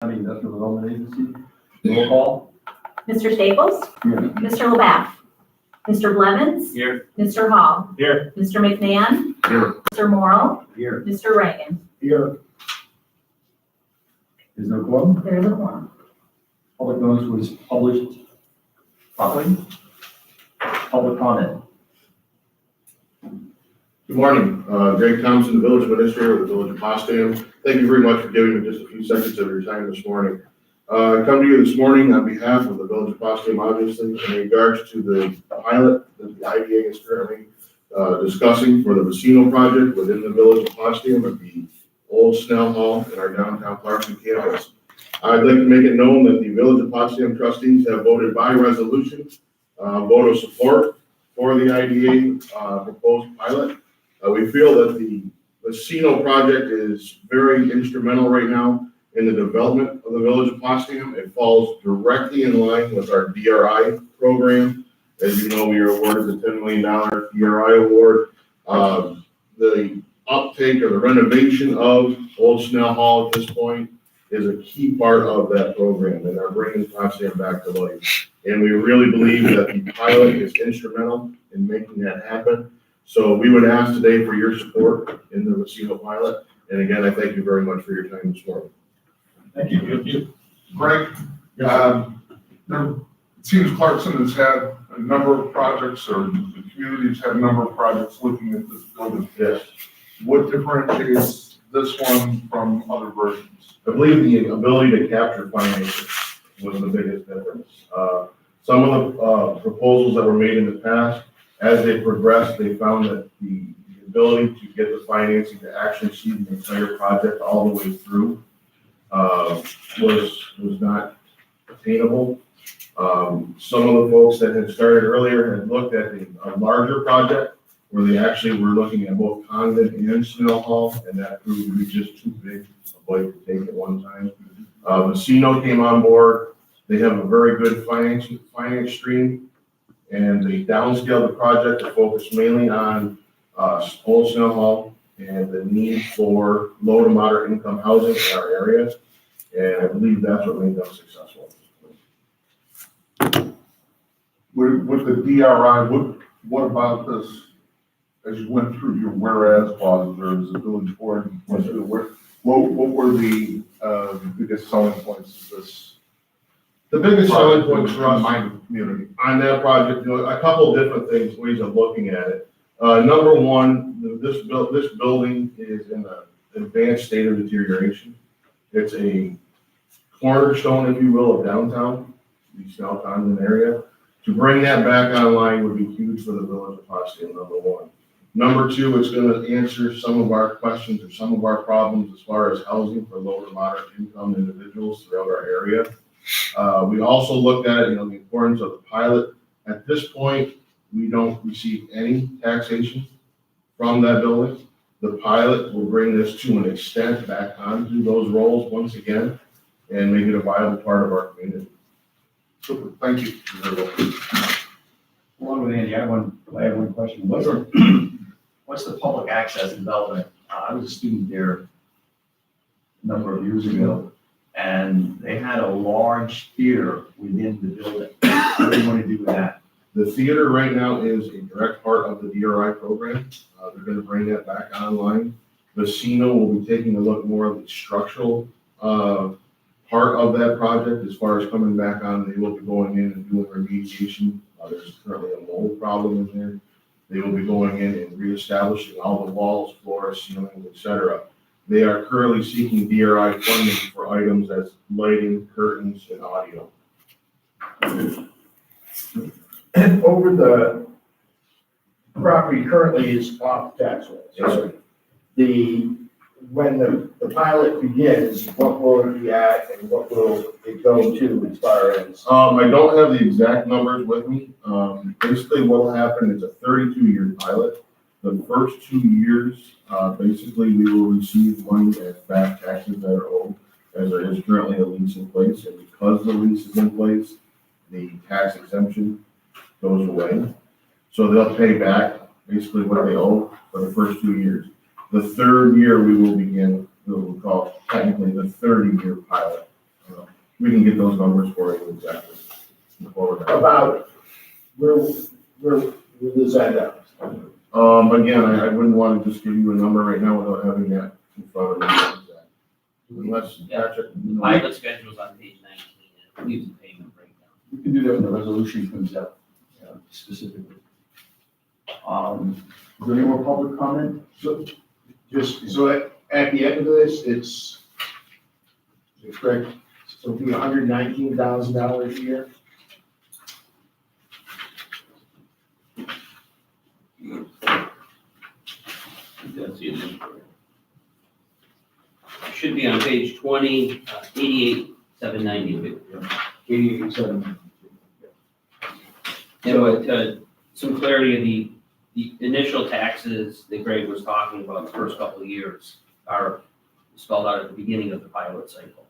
County Industrial Development Agency. Roll call. Mr. Staples? Here. Mr. LeBaff? Mr. Blevins? Here. Mr. Hall? Here. Mr. McMahon? Here. Mr. Morrow? Here. Mr. Reagan? Here. Is there a quorum? There is a quorum. Public notice was published properly. Public comment. Good morning, Greg Thompson, the village administrator of the village of Potsdam. Thank you very much for giving me just a few seconds of your time this morning. I come to you this morning on behalf of the village of Potsdam, obviously, in regards to the pilot that the IDA is currently discussing for the Vecino project within the village of Potsdam at the old Snell Hall in our downtown Clarkson campus. I'd like to make it known that the village of Potsdam trustees have voted by resolution, vote of support for the IDA proposed pilot. We feel that the Vecino project is very instrumental right now in the development of the village of Potsdam. It falls directly in line with our DRI program. As you know, we are awarded the $10 million DRI award. The uptake or the renovation of Old Snell Hall at this point is a key part of that program and are bringing Potsdam back to life. And we really believe that the pilot is instrumental in making that happen. So we would ask today for your support in the Vecino pilot. And again, I thank you very much for your time this morning. Thank you. Greg, it seems Clarkson has had a number of projects, or the community's had a number of projects looking at this building. Yes. What differentiates this one from other versions? I believe the ability to capture financing was the biggest difference. Some of the proposals that were made in the past, as they progressed, they found that the ability to get the financing to actually see the entire project all the way through was not attainable. Some of the folks that had started earlier had looked at a larger project where they actually were looking at both Condon and Snell Hall, and that proved to be just too big a bite to take at one time. Vecino came on board. They have a very good finance stream, and they downscaled the project to focus mainly on Old Snell Hall and the need for low to moderate income housing in our area. And I believe that's what made them successful. With the DRI, what about this, as you went through your whereas clauses, or as the village board went through, what were the biggest selling points of this? The biggest selling points for us My community. on that project, a couple of different things, ways of looking at it. Number one, this building is in an advanced state of deterioration. It's a cornerstone, if you will, of downtown, the South Condon area. To bring that back online would be huge for the village of Potsdam, number one. Number two, it's going to answer some of our questions or some of our problems as far as housing for low to moderate income individuals throughout our area. We also looked at, the importance of the pilot. At this point, we don't receive any taxation from that building. The pilot will bring this to an extent back onto those rolls once again and make it a viable part of our community. Super, thank you. Along with Andy, I have one question. What's the public access development? I was a student there a number of years ago, and they had a large theater within the building. What do you want to do with that? The theater right now is a direct part of the DRI program. They're going to bring that back online. Vecino will be taking a look more at the structural part of that project as far as coming back on. They will be going in and doing remediation. There's currently a mold problem in there. They will be going in and reestablishing all the walls, floors, ceilings, etc. They are currently seeking DRI funding for items as lighting, curtains, and audio. Over the property currently is off tax rolls. Yes, sir. When the pilot begins, what will it be at and what will it go to as far as? I don't have the exact numbers with me. Basically what will happen is a 32-year pilot. The first 2 years, basically we will receive money as back taxes that are owed, as there is currently a lease in place. And because the lease is in place, the tax exemption goes away. So they'll pay back basically what they owe for the first 2 years. The third year, we will begin what we call technically the 30-year pilot. We can get those numbers for you exactly. before we're done. About where will this end up? Again, I wouldn't want to just give you a number right now without having that in front of me. Unless, Patrick. The pilot schedule's on page 19, and it leaves the payment breakdown. We can do that when the resolution comes up, specifically. Is there any more public comment? So at the end of this, is it correct? So it'll be $119,000 a year? That's the initial. Should be on page 20, 88,790. 88,700. And with some clarity, the initial taxes that Greg was talking about the first couple of years are spelled out at the beginning of the pilot cycle.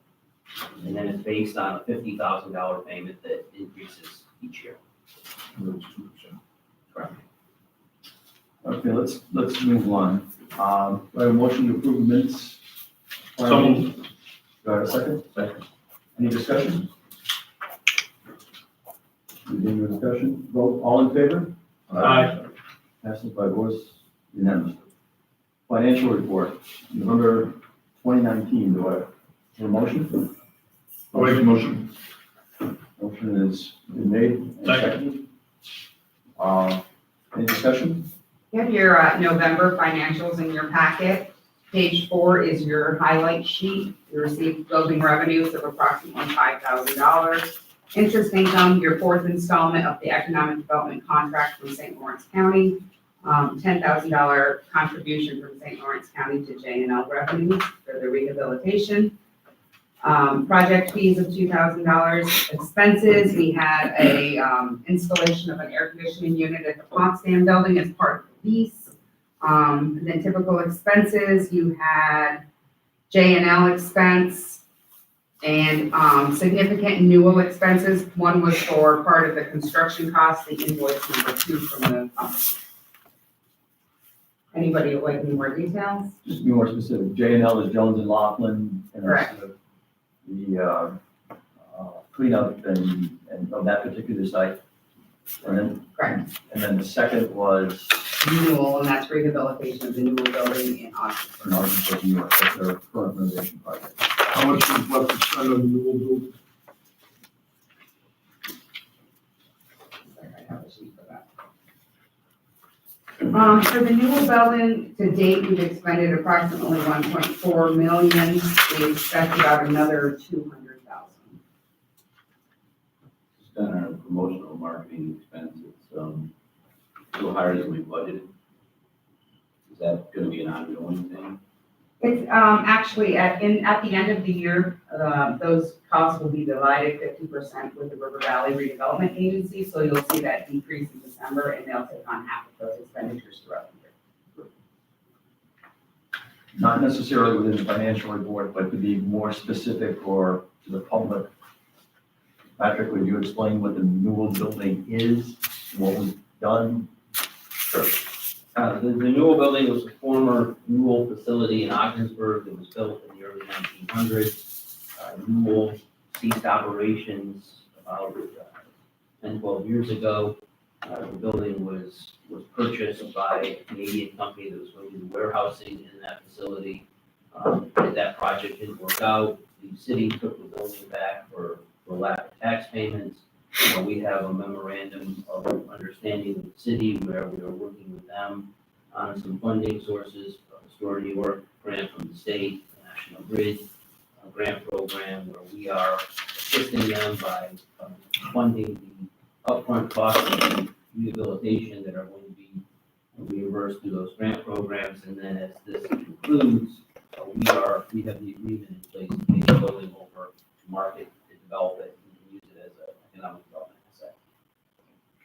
And then it's based on a $50,000 payment that increases each year. Correct. Okay, let's move on. I have a motion to approve the minutes. So moved. Do I have a second? Second. Any discussion? Any discussion? Vote, all in favor? Aye. Passes by voice unanimously. Financial report, November 2019, do I have a motion? I'll make a motion. Motion is been made and seconded. Any discussion? You have your November financials in your packet. Page 4 is your highlight sheet. You received building revenues of approximately $5,000. Interest income, your fourth installment of the economic development contract from St. Lawrence County. $10,000 contribution from St. Lawrence County to J&L revenues for the rehabilitation. Project fees of $2,000. Expenses, we had a installation of an air conditioning unit at the Potsdam building as part of the lease. Then typical expenses, you had J&L expense and significant Newell expenses. One was for part of the construction cost, the invoice number 2 from the company. Anybody would like any more details? Just be more specific. J&L is Jones and Laughlin. And that's Correct. the cleanup and of that particular site. Correct. And then the second was Newell, and that's rehabilitation of the Newell building in Oxford. in Arkansas, New York, that's their current renovation project. How much is left to spend on the new building? I have a sheet for that. For the Newell building, to date, we've expended approximately 1.4 million. We expect about another 200,000. Spent on our promotional marketing expenses, a little higher than we budgeted. Is that gonna be an ongoing thing? It's actually at the end of the year, those costs will be divided 50% with the River Valley Redevelopment Agency. So you'll see that decrease in December, and they'll take on half of those expenditures throughout the year. Not necessarily within the financial report, but to be more specific or to the public. Patrick, would you explain what the Newell building is, what was done? Sure. The Newell building was a former Newell facility in Ogdensburg that was built in the early 1900s. Newell ceased operations about 10, 12 years ago. The building was purchased by a Canadian company that was going to do warehousing in that facility. That project didn't work out. The city took the building back for lack of tax payments. We have a memorandum of understanding with the city where we are working with them on some funding sources, a Restore New York grant from the state, the National Grid grant program, where we are assisting them by funding the upfront costs of the rehabilitation that are going to be reimbursed through those grant programs. And then as this concludes, we have the agreement in place to take the building over to market, to develop it, and use it as an economic development asset.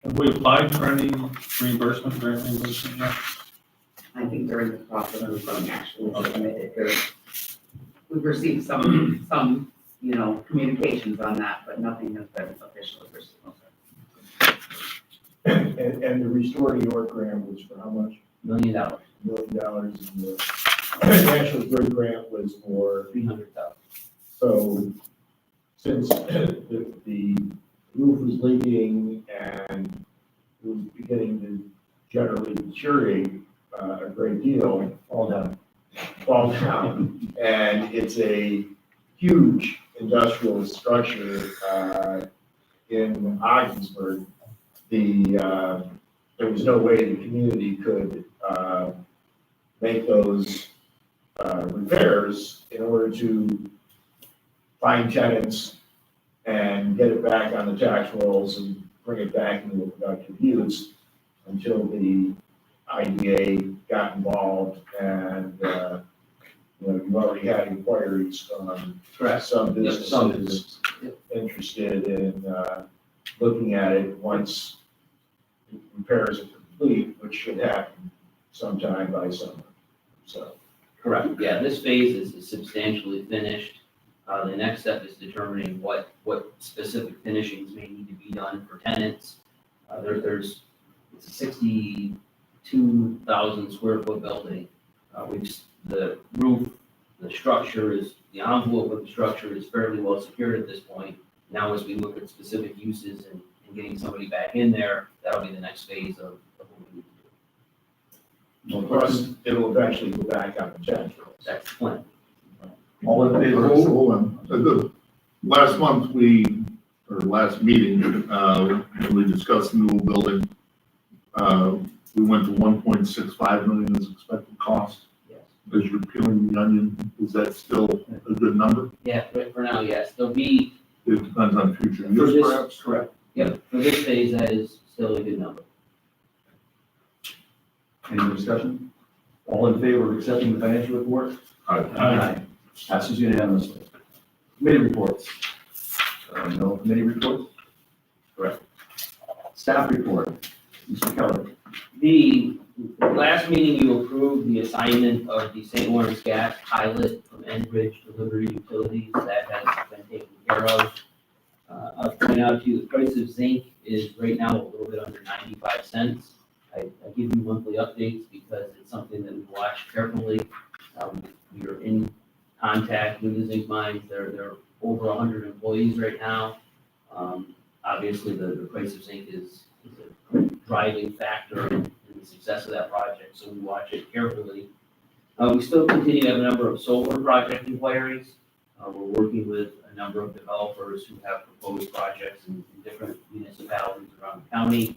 Have we applied for any reimbursement, grant reimbursement yet? I think they're in the process of actually submitted. We've received some, communications on that, but nothing has been officially received. And the Restore New York grant was for how much? $1 million, $1 million, and the National Grid grant was for, $300,000. so since the roof was leaking and it was beginning to generally deteriorate a great deal, fall down. And it's a huge industrial structure in Ogdensburg. There was no way the community could make those repairs in order to find tenants and get it back on the tax rolls and bring it back into a productive use until the IDA got involved and, you've already had inquiries from Correct. some Yep, some businesses interested in, looking at it once repairs are complete, which should happen sometime by summer, so. Correct, yeah, this phase is substantially finished. The next step is determining what specific finishings may need to be done for tenants. It's a 62,000 square foot building. The roof, the envelope of the structure is fairly well secured at this point. Now, as we look at specific uses and getting somebody back in there, that'll be the next phase of what we need to do. No Plus, questions? it'll eventually go back on the tax rolls. That's the plan. All in favor? Hold on. Last month, last meeting, when we discussed the new building, we went to 1.65 million as expected cost. Yes. As you're peeling the onion, is that still a good number? Yeah, for now, yes, there'll be, It depends on future For use this- perhaps. Correct. yep, for this phase, that is still a good number. Any more discussion? All in favor of accepting the financial report? Aye. Passes unanimously. Committee reports. No committee reports? Correct. Staff report. Mr. Keller. The last meeting, you approved the assignment of the St. Lawrence Gas pilot from Enbridge to Liberty Utilities. That has been taken care of. I'll point out to you, the price of zinc is right now a little bit under 95 cents. I give you monthly updates because it's something that we watch carefully. We are in contact with the zinc mines. They're over 100 employees right now. Obviously, the price of zinc is a driving factor in the success of that project, so we watch it carefully. We still continue to have a number of solar project inquiries. We're working with a number of developers who have proposed projects in different municipalities around the county.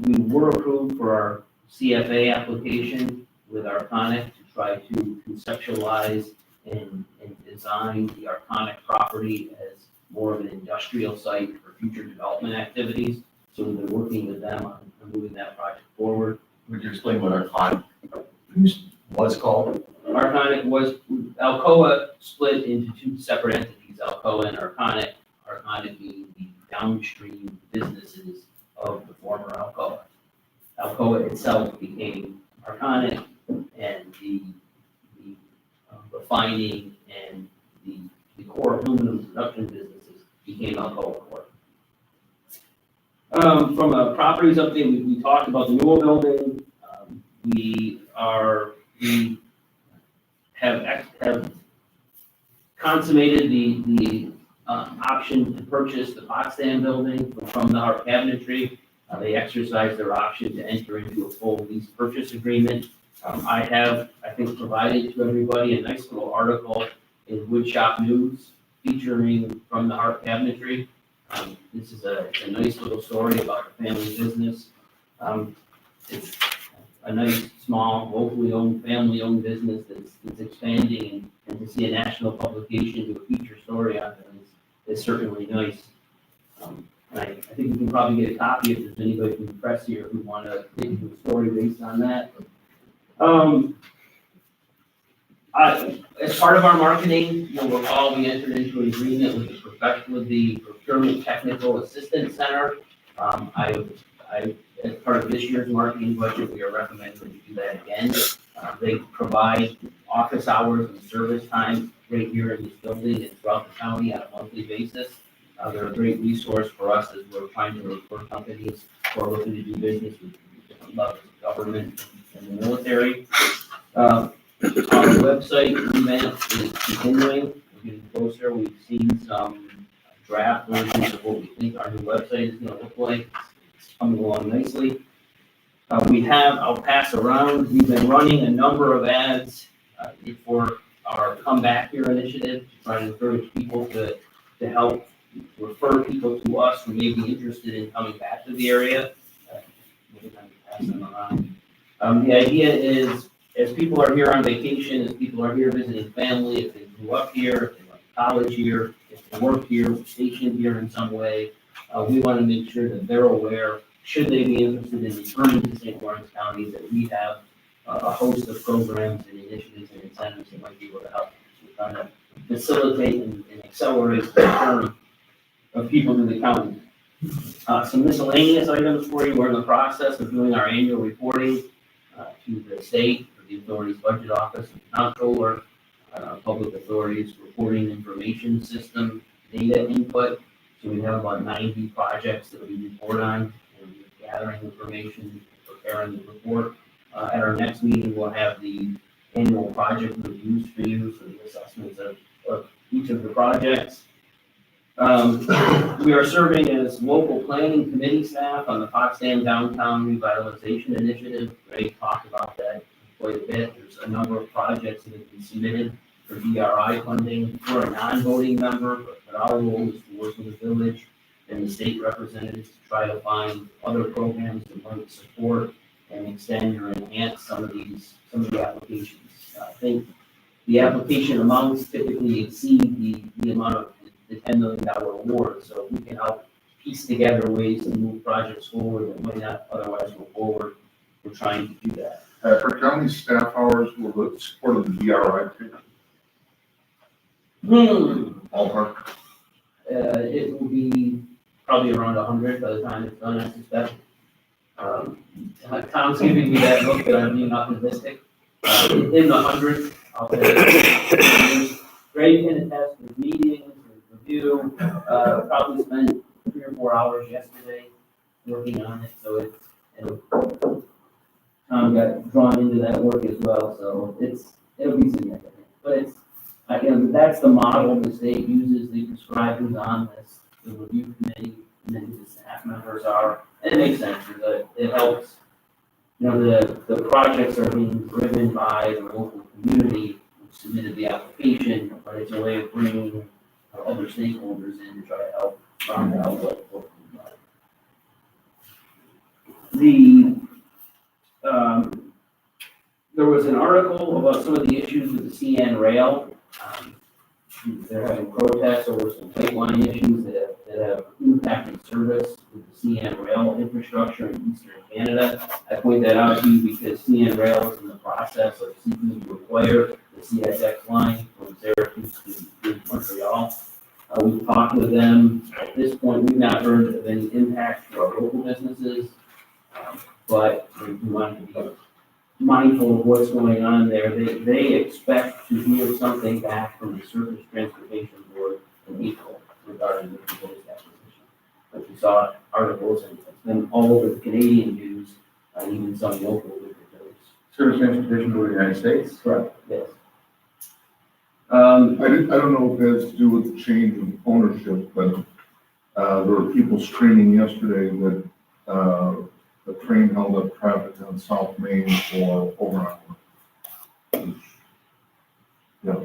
We were approved for our CFA application with Arconic to try to conceptualize and design the Arconic property as more of an industrial site for future development activities. So we've been working with them on moving that project forward. Would you explain what our client was called? Arconic Alcoa split into two separate entities, Alcoa and Arconic. Arconic being the downstream businesses of the former Alcoa. Alcoa itself became Arconic, and the refining and the core aluminum production businesses became Alcoa Corp. From a properties update, we talked about the Newell building. We have consummated the option to purchase the Potsdam building from the Hart Cabinetry. They exercised their option to enter into a full lease purchase agreement. I have, I think, provided to everybody a nice little article in Woodshop News featuring from the Hart Cabinetry. This is a nice little story about the family business. It's a nice, small, locally owned, family-owned business that's expanding, and to see a national publication do a feature story on it is certainly nice. And I think we can probably get a copy if there's anybody from the press here who want to do a story based on that. As part of our marketing, you'll recall we entered into an agreement with the Procurement Technical Assistance Center. As part of this year's marketing budget, we are recommending that we do that again. They provide office hours and service time right here in this building and throughout the county on a monthly basis. They're a great resource for us as we're trying to refer companies who are looking to do business with different levels of government and the military. Our website revamp is continuing. we're getting closer. We've seen some draft versions of what we think our new website is gonna look like. It's coming along nicely. I'll pass around, we've been running a number of ads for our Come Back Here initiative, to try to encourage people to help refer people to us who may be interested in coming back to the area. We'll kind of pass them around. The idea is, as people are here on vacation, as people are here visiting family, if they grew up here, if they went to college here, if they work here, stationed here in some way, we want to make sure that they're aware, should they be interested in returning to St. Lawrence County, that we have a host of programs and initiatives and incentives that might be able to help to kind of facilitate and accelerate the return of people to the county. Some miscellaneous items for you. We're in the process of doing our annual reporting to the state, for the authority's budget office, and comptroller, public authorities reporting information system, data input. So we have about 90 projects that we report on, and we're gathering information, preparing the report. At our next meeting, we'll have the annual project reviews for you, for the assessments of each of the projects. We are serving as local planning committee staff on the Potsdam Downtown Revitalization Initiative. Ray talked about that quite a bit. There's a number of projects that have been submitted for DRI funding. We're a non-voting member, but our role is to work with the village and the state representatives to try to find other programs that might support and extend or enhance some of the applications. I think the application amounts typically exceed the amount of the $10 million award. So if we can help piece together ways to move projects forward that might not otherwise go forward, we're trying to do that. For county staff hours, will the support of the DRI take? Ballpark? It will be probably around 100 by the time it's done, I suspect. Tom's giving me that look that I'm being optimistic. In the hundreds, I'll say. Ray can attest with meetings, with review, probably spent 3 or 4 hours yesterday working on it, so Tom got drawn into that work as well, so it'll be significant. But that's the model the state uses. They prescribe who's on this, the review committee, and then who the staff members are. And it makes sense, it helps. The projects are being driven by the local community who submitted the application, but it's a way of bringing other stakeholders in to try to help round out what we like. There was an article about some of the issues with the CN rail. They're having protests over some pipeline issues that have impacted service with the CN rail infrastructure in eastern Canada. I point that out to you because CN rail is in the process of seeking to acquire the CSX line from Syracuse to Montreal. We've talked with them. At this point, we've not heard of any impact to our local businesses, but we want to be mindful of what's going on there. They expect to hear something back from the Surface Transportation Board in April regarding the proposed acquisition. But we saw articles, and it's been all over the Canadian news, and even some local news. Surface Transportation Board of the United States? Correct, yes. I don't know if it has to do with the change of ownership, but there were people screaming yesterday that the train held up traffic on South Main for over an hour. Yeah,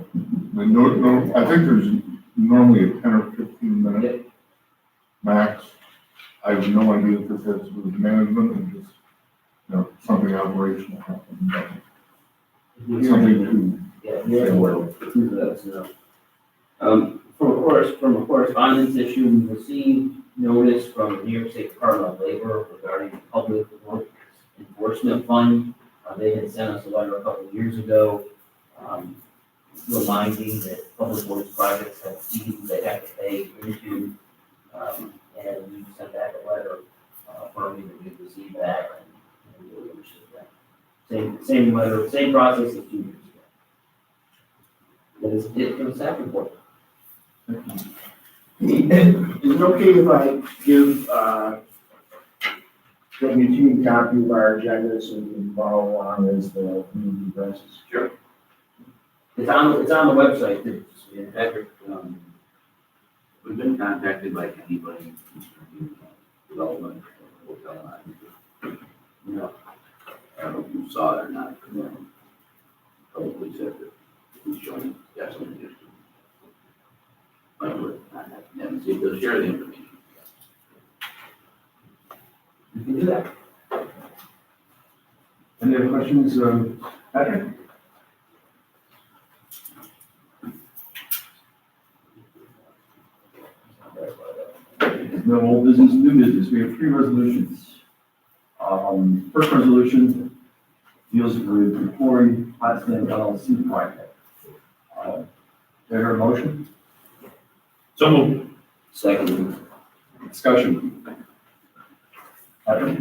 I think there's normally a 10 or 15 minute max. I have no idea if this has to do with management and just, something operational happened. Something to Yeah, from a correspondence issue, we received notice from the New York State Department of Labor regarding the Public Works Enforcement Fund. They had sent us a letter a couple of years ago, reminding that public works projects have fees they have to pay into, and we sent back a letter affirming that we received that, and we understood that. Same letter, same process as 2 years ago. That is it for the staff report. Is it okay if I give W2 a copy of our agenda so we can follow along as the meeting progresses? It's on the website, too. Yeah, Patrick, we've been contacted by anybody concerning development of hotel lines. No. I don't know if you saw it or not, but probably said that he's joining, definitely interested. But we're not, haven't seen, they'll share the information. You can do that. Any other questions, Patrick? No old business, new business. We have 3 resolutions. First resolution deals with the Corey Potsdam LLC project. Do I hear a motion? So moved. Second, Discussion. Patrick?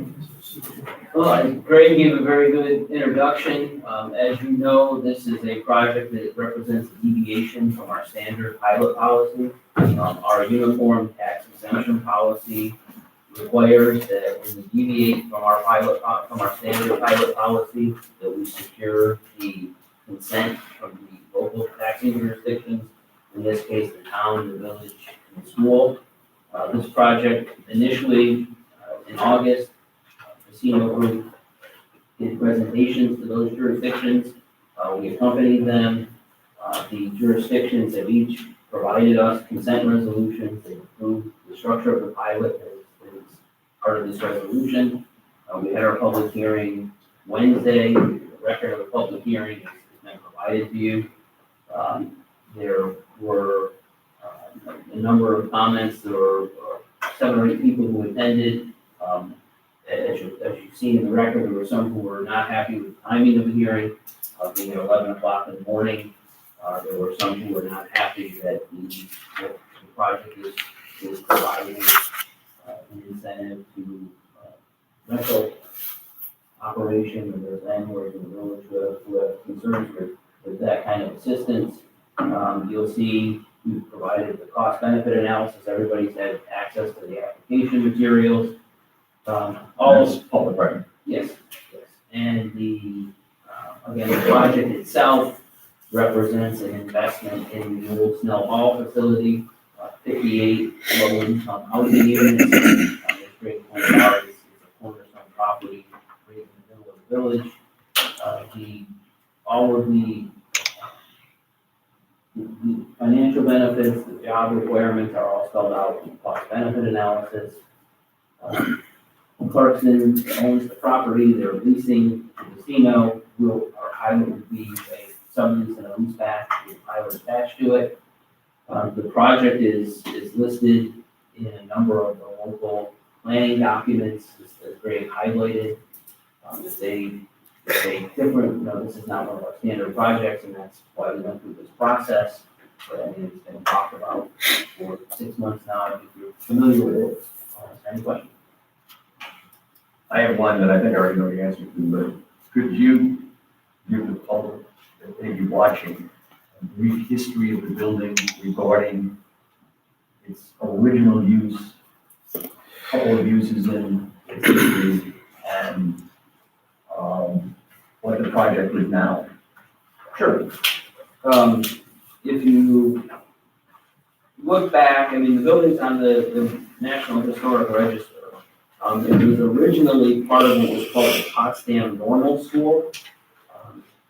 Well, Greg gave a very good introduction. As you know, this is a project that represents a deviation from our standard pilot policy. Our uniform tax exemption policy requires that when we deviate from our standard pilot policy, that we secure the consent from the local taxing jurisdictions, in this case, the town, the village, and the school. This project initially, in August, Casino Group did presentations to those jurisdictions. We accompanied them. The jurisdictions have each provided us consent resolutions. They approved the structure of the pilot as part of this resolution. We had our public hearing Wednesday. The record of the public hearing has been provided to you. There were a number of comments. There were 7 or 8 people who attended. As you've seen in the record, there were some who were not happy with the timing of the hearing, being at 11 o'clock in the morning. There were some who were not happy that the project is providing an incentive to rental operation, and there's landlords in the village who have concerns with that kind of assistance. You'll see we've provided the cost benefit analysis. Everybody's had access to the application materials. All That's public record. Yes, yes. And again, the project itself represents an investment in the old Snell Hall facility, 58 low-income housing units. This great point out is a cornerstone property right in the middle of the village. All of the financial benefits, the job requirements are all spelled out in the cost benefit analysis. Clarkson owns the property, they're leasing the casino, our pilot would be a sublease and a lease back, the pilot attached to it. The project is listed in a number of the local planning documents, as Greg highlighted. It's a different, this is not one of our standard projects, and that's why we went through this process. But I mean, it's been talked about for 6 months now, if you're familiar with it. Any questions? I have one that I think I already know the answer to, but could you give the public that may be watching a brief history of the building regarding its original use, a couple of uses in its history, and what the project is now? Sure. If you look back, I mean, the building's on the National Historic Register. It was originally part of what was called the Potsdam Normal School.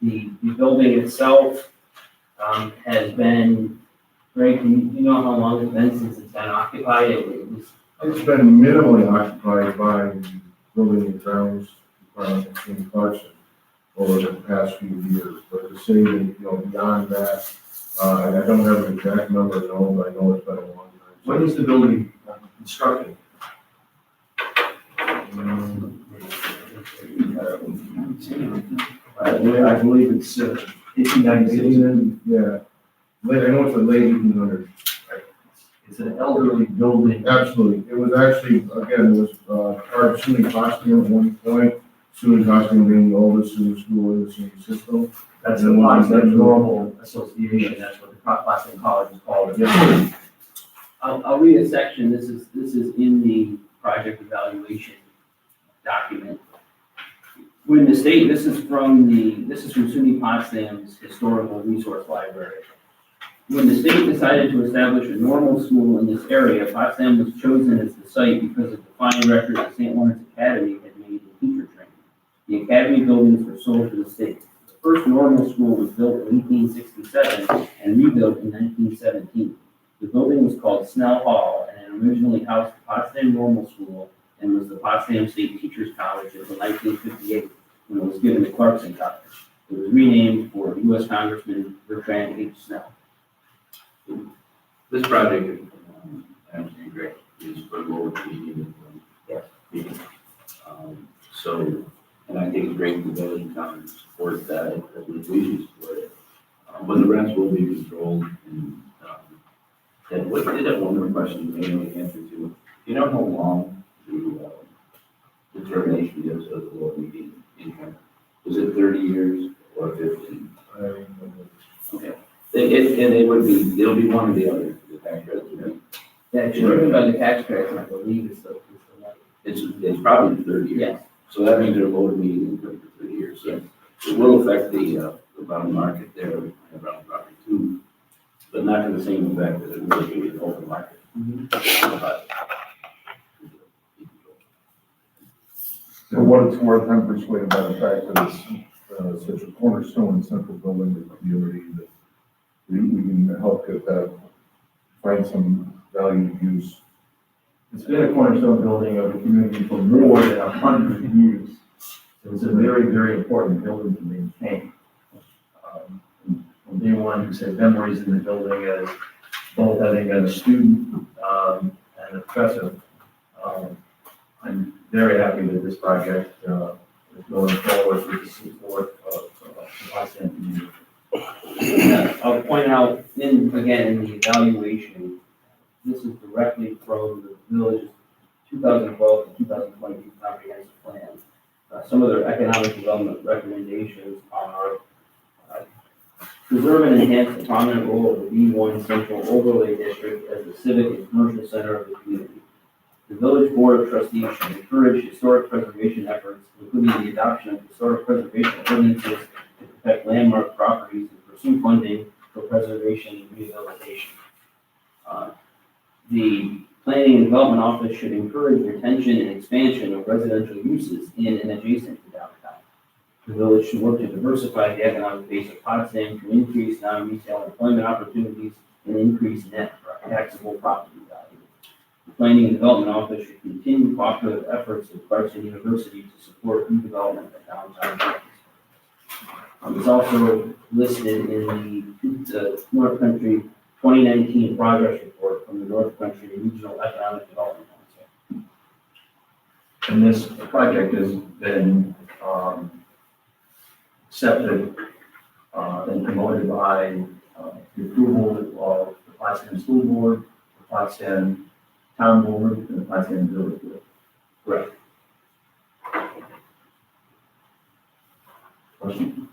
The building itself has been, Greg, do you know how long it's been since it's been occupied? It's been minimally occupied by the building and grounds in Clarkson over the past few years, but to say that, beyond that, I don't have an exact number, but I know it's been a long time. When was the building constructed? I believe it's 1896. Yeah, I know it's the late 1800s. It's an elderly building. Absolutely. It was actually, again, it was part of SUNY Potsdam at one point. SUNY Potsdam being the oldest SUNY school in the SUNY system. That's the Potsdam Normal Association. That's what the Potsdam College is called. Yeah. I'll read a section. This is in the project evaluation document. When the state, this is from SUNY Potsdam's Historical Resource Library. When the state decided to establish a normal school in this area, Potsdam was chosen as the site because of the fine record that St. Lawrence Academy had made in teacher training. The academy buildings were sold to the state. The first normal school was built in 1867 and rebuilt in 1917. The building was called Snell Hall and it originally housed the Potsdam Normal School and was the Potsdam State Teachers College until 1958, when it was given to Clarkson College. It was renamed for U.S. Congressman Bertrand H. Snell. This project is actually great, is for lower medium Yes. income. So, and I think it's great the village and town support that, as we should support it. But the rents will be controlled and what, I did have one more question you may know the answer to. Do you know how long the termination is of the lower median income? Is it 30 years or 15? Okay. It would be, it'll be one or the other, the tax credits will be. That's driven by the tax credits, I believe it's the. It's probably 30 years. Yes. So that means they're low to medium income for 30 years. So it will affect the bottom market there, and around property too, but not to the same effect that it will be in the open market. But- For what it's worth, I'm persuaded by the fact that it's such a cornerstone and central building of the community that we can help get that, find some value use. It's been a cornerstone building of the community for more than 100 years. It's a very, very important building to maintain. From day one, you said memories in the building as both having been a student and a professor. I'm very happy that this project is going forward with the support of the Potsdam community. I'll point out, in the evaluation, this is directly from the village's 2012 to 2020 comprehensive plan. Some of their economic development recommendations are preserve and enhance the prominent role of the B1 Central Overlay District as the civic and commercial center of the community. The village board of trustees should encourage historic preservation efforts, including the adoption of historic preservation ordinances to protect landmark properties and pursue funding for preservation and rehabilitation. The Planning and Development Office should encourage retention and expansion of residential uses in and adjacent to downtown. The village should work to diversify the economic base of Potsdam to increase non-retail employment opportunities and increase net taxable property value. The Planning and Development Office should continue cooperative efforts with Clarkson University to support redevelopment of downtown campus. It's also listed in the North Country 2019 progress report from the North Country Regional Economic Development Council. And this project has been accepted and promoted by the approval of the Potsdam School Board, the Potsdam Town Board, and the Potsdam Village Board. Correct. Question?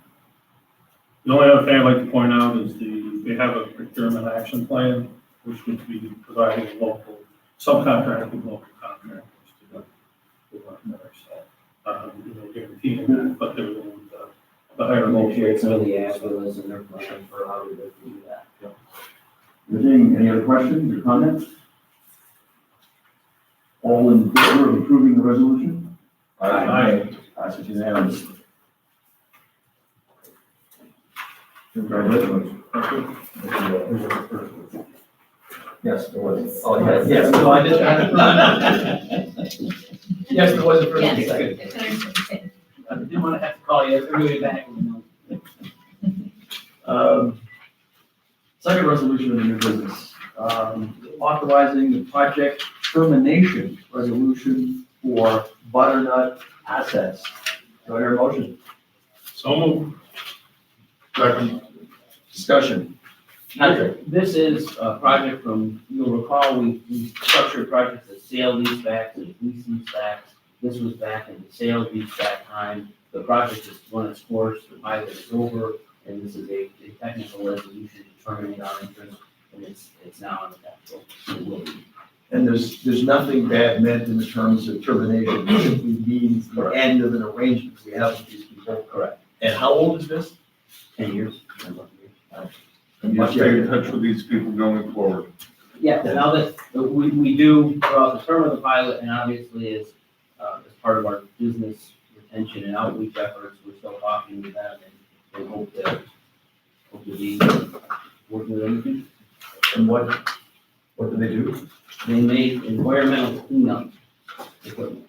The only other thing I'd like to point out is they have a procurement action plan, which would be providing local, subcontracting local contractors to the work. So, guaranteeing that, but they're going with the higher Make local. sure it's in the ASBILs and their plan for how to do that. Any other questions or comments? All in favor of approving the resolution? Aye. Passes unanimously. Congratulations. Yes, there was. Oh, yes, yes, no, I just. Yes, there was a first and second. Yes. I didn't want to have to call you every way back. Second resolution of the new business, authorizing the project termination resolution for Butternut Assets. Do I hear a motion? So moved. Second. Discussion. Patrick? This is a project from, you'll recall, we structured projects as sale leasebacks and lease leasebacks. This was back in the sale leaseback time. The project has run its course, the pilot is over, and this is a technical resolution to terminate our interest, and it's now on the capital. It will be. And there's nothing bad meant in the terms of termination. It simply means the end of an arrangement we have with these people. Correct. And how old is this? 10 years. And you stay in touch with these people going forward. Yeah, now that we do throughout the term of the pilot, and obviously as part of our business retention and outreach efforts, we're still talking with them and hope to be working with them. And what do they do? They make environmental cleanup equipment.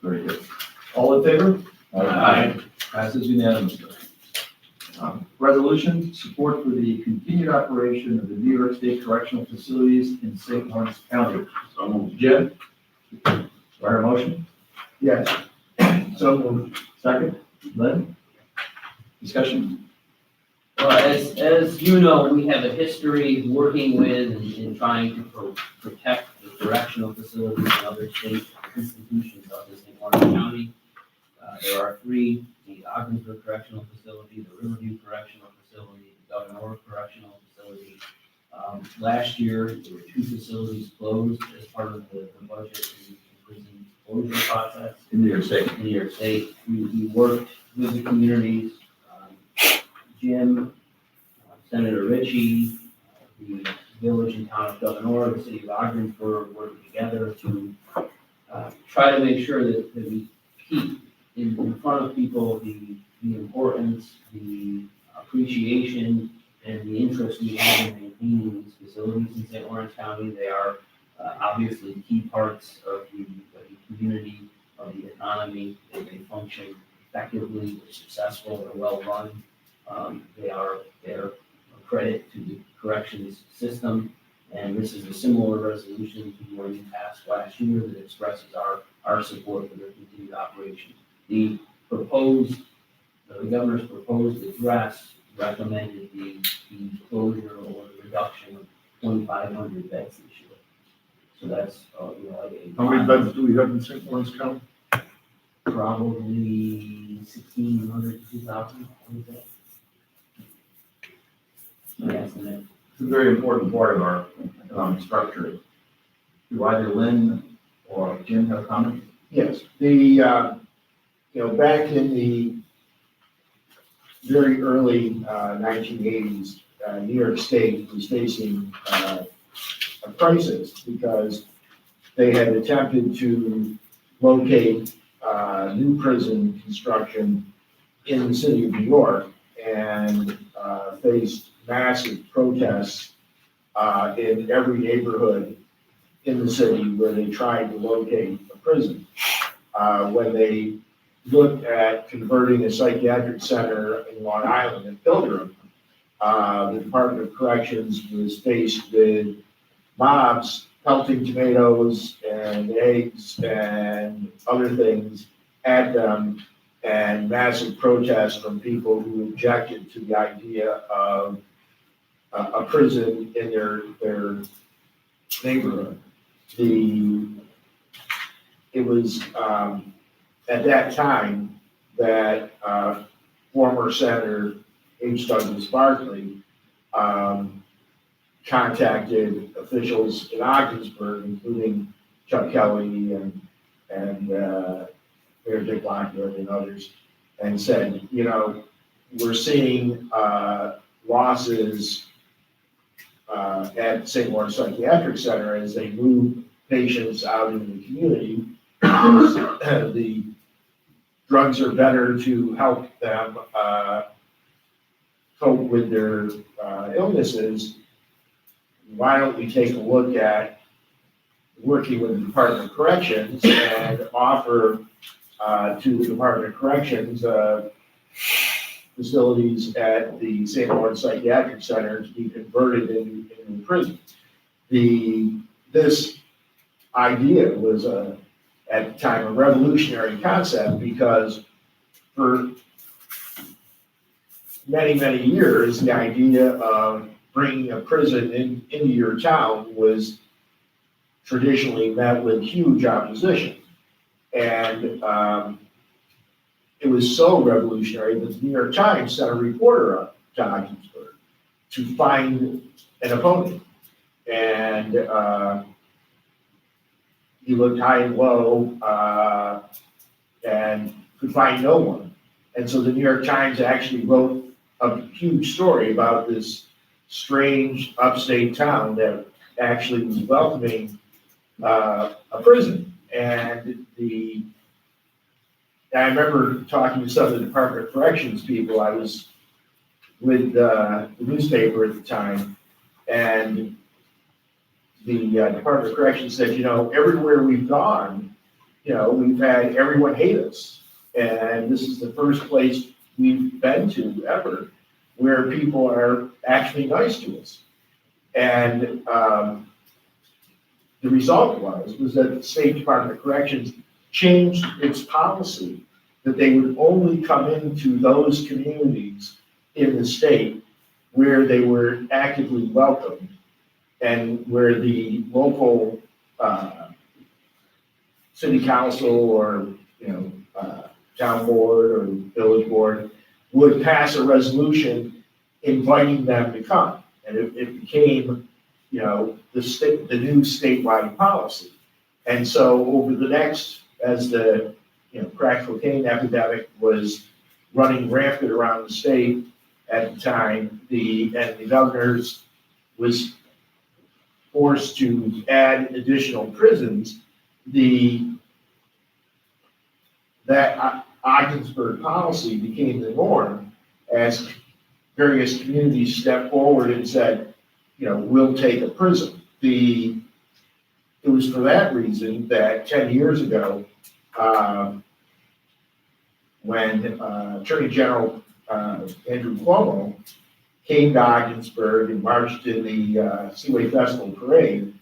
Very good. All in favor? Aye. Passes unanimously. Resolution, support for the continued operation of the New York State Correctional Facilities in St. Lawrence County. So moved. Jim? Do I hear a motion? Yes. So moved. Second? Lynn? Discussion? Well, as you know, we have a history working with and trying to protect the correctional facilities and other state institutions of this in Orange County. There are three: the Ogdensburg Correctional Facility, the Riverview Correctional Facility, the Governor Correctional Facility. Last year, there were two facilities closed as part of the budget and prison closure process In New York State. in New York State. We worked with the communities, Jim, Senator Ritchie, the village and town of Governor, the city of Ogdensburg, working together to try to make sure that we keep in front of people the importance, the appreciation, and the interest we have in maintaining these facilities in St. Lawrence County. They are obviously key parts of the community, of the economy. They function effectively, they're successful, they're well run. They're a credit to the corrections system. And this is a similar resolution to the one you passed last year that expresses our support for their continued operation. The governor's proposed address recommended the closure or the reduction of 2,500 beds this year. So that's, How many beds do we have in St. Lawrence County? probably 1,600 to 2,000, what is that? My estimate. It's a very important part of our economic structure. Do either Lynn or Jim have comments? Yes, back in the very early 1980s, New York State was facing a crisis because they had attempted to locate new prison construction in the city of New York and faced massive protests in every neighborhood in the city where they tried to locate a prison. When they looked at converting a psychiatric center in Long Island and Pilgrim, the Department of Corrections was faced with mobs pelting tomatoes and eggs and other things at them, and massive protests from people who objected to the idea of a prison in their neighborhood. It was at that time that former Senator H. Douglas Barkley contacted officials in Ogdensburg, including Chuck Kelly and Mayor Dick Lockwood and others, and said, we're seeing losses at St. Lawrence Psychiatric Center as they move patients out into the community. The drugs are better to help them cope with their illnesses. Why don't we take a look at working with the Department of Corrections and offer to the Department of Corrections facilities at the St. Lawrence Psychiatric Center to be converted into prison. This idea was at the time a revolutionary concept because for many, many years, the idea of bringing a prison into your town was traditionally met with huge opposition. And it was so revolutionary that the New York Times sent a reporter up to Ogdensburg to find an opponent. And he looked high and low and could find no one. And so the New York Times actually wrote a huge story about this strange upstate town that actually was welcoming a prison. And I remember talking to some of the Department of Corrections people. I was with the newspaper at the time, and the Department of Corrections said, everywhere we've gone, we've had everyone hate us. And this is the first place we've been to ever where people are actually nice to us. And the result was that the State Department of Corrections changed its policy that they would only come into those communities in the state where they were actively welcomed and where the local city council or, town board or village board would pass a resolution inviting them to come. And it became, the new statewide policy. And so over the next, as the, crack cocaine epidemic was running rampant around the state at the time, the governors was forced to add additional prisons. That Ogdensburg policy became the norm as various communities stepped forward and said, we'll take a prison. It was for that reason that 10 years ago, when Attorney General Andrew Cuomo came to Ogdensburg and marched in the Seaway Festival Parade,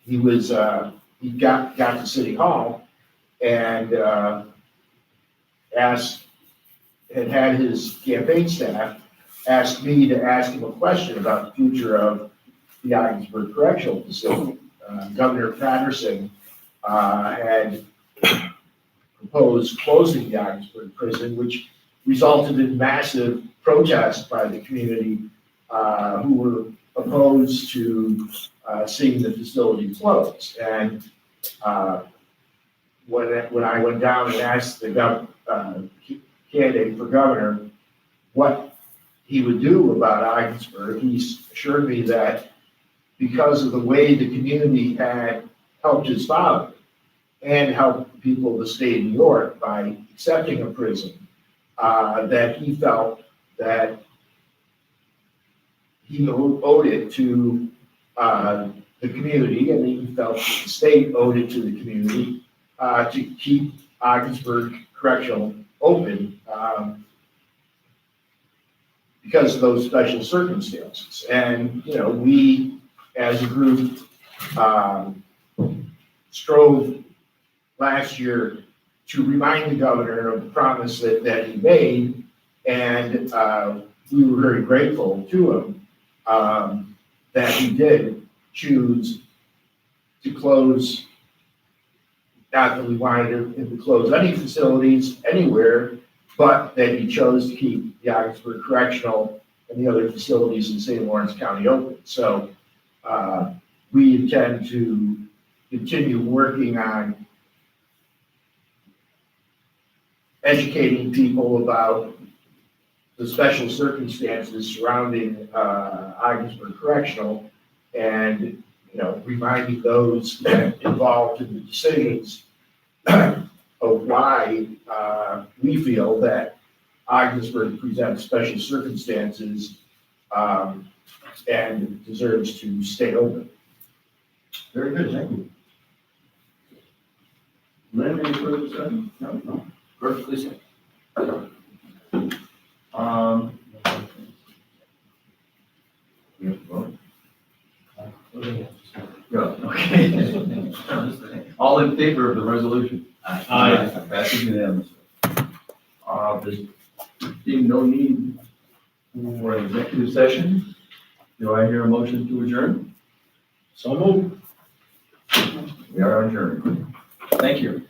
he got to City Hall and had his campaign staff ask me to ask him a question about the future of the Ogdensburg Correctional Facility. Governor Patterson had proposed closing the Ogdensburg prison, which resulted in massive protest by the community who were opposed to seeing the facility closed. And when I went down and asked the candidate for governor what he would do about Ogdensburg, he assured me that because of the way the community had helped his father and helped the people of the state of New York by accepting a prison, that he felt that he owed it to the community, and he felt that the state owed it to the community to keep Ogdensburg Correctional open because of those special circumstances. And, we as a group strove last year to remind the governor of the promise that he made, and we were very grateful to him that he did choose to close, not that we wanted him to close any facilities anywhere, but that he chose to keep the Ogdensburg Correctional and the other facilities in St. Lawrence County open. So we intend to continue working on educating people about the special circumstances surrounding Ogdensburg Correctional and, reminding those that involved in the decisions of why we feel that Ogdensburg presents special circumstances and deserves to stay open. Very good, thank you. Lynn, any further discussion? No. First, please. We have to vote. Go, okay. All in favor of the resolution? Aye. Passes unanimously. There's being no need for an executive session. Do I hear a motion to adjourn? So moved. We are adjourned. Thank you.